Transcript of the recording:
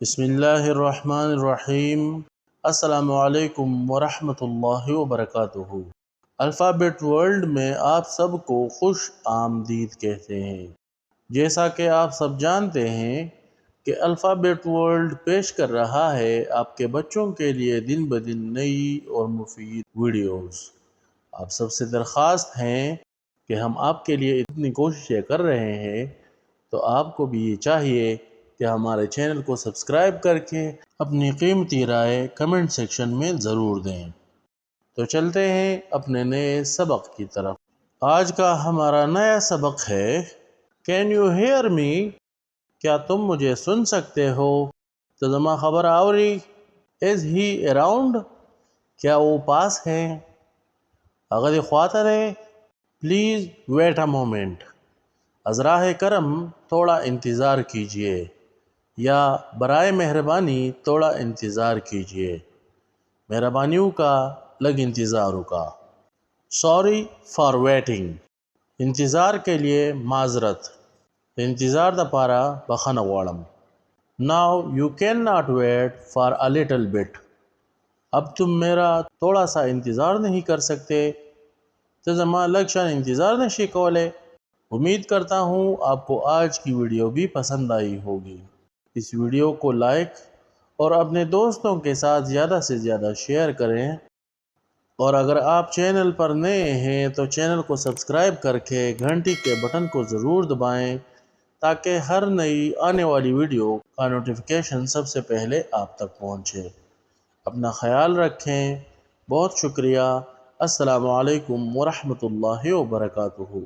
بسم اللہ الرحمن الرحیم۔ السلام علیکم ورحمۃ اللہ وبرکاتہ۔ الفابیٹ ورلڈ میں آپ سب کو خوش آمدید کہتے ہیں۔ جیسا کہ آپ سب جانتے ہیں کہ الفابیٹ ورلڈ پیش کر رہا ہے آپ کے بچوں کے لیے دن بدن نئی اور مفید ویڈیوز۔ آپ سب سے درخواست ہے کہ ہم آپ کے لیے اتنی کوششیں کر رہے ہیں، تو آپ کو بھی یہ چاہیے کہ ہمارے چینل کو سبسکرائب کر کے اپنی قیمتی رائے کمنٹ سیکشن میں ضرور دیں۔ تو چلتے ہیں اپنے نئے سبق کی طرف۔ آج کا ہمارا نیا سبق ہے کین یو ہیئر می؟ کیا تم مجھے سن سکتے ہو؟ تزما خبر آوری؟ از ہی اراؤنڈ؟ کیا وہ پاس ہے؟ اگر خواطر ہے پلیز ویٹ اے مومنٹ، از راہ کرم تھوڑا انتظار کیجیے، یا برائے مہربانی تھوڑا انتظار کیجیے، مہربانیوں کا لگ انتظاروں کا۔ سوری فار ویٹنگ، انتظار کے لیے معذرت، انتظار دا پارا بخنه غواړم۔ Now you can not wait for a little bit, اب تم میرا تھوڑا سا انتظار نہیں کر سکتے؟ تو زما لگ شان انتظار نشی کولے۔ امید کرتا ہوں آپ کو آج کی ویڈیو بھی پسند آئی ہوگی۔ اس ویڈیو کو لائک اور اپنے دوستوں کے ساتھ زیادہ سے زیادہ شیئر کریں، اور اگر آپ چینل پر نئے ہیں تو چینل کو سبسکرائب کر کے گھنٹی کے بٹن کو ضرور دبائیں، تاکہ ہر نئی آنے والی ویڈیو کا نوٹیفیکیشن سب سے پہلے آپ تک پہنچے۔ اپنا خیال رکھیں، بہت شکریہ۔ السلام علیکم ورحمۃ اللہ وبرکاتہ۔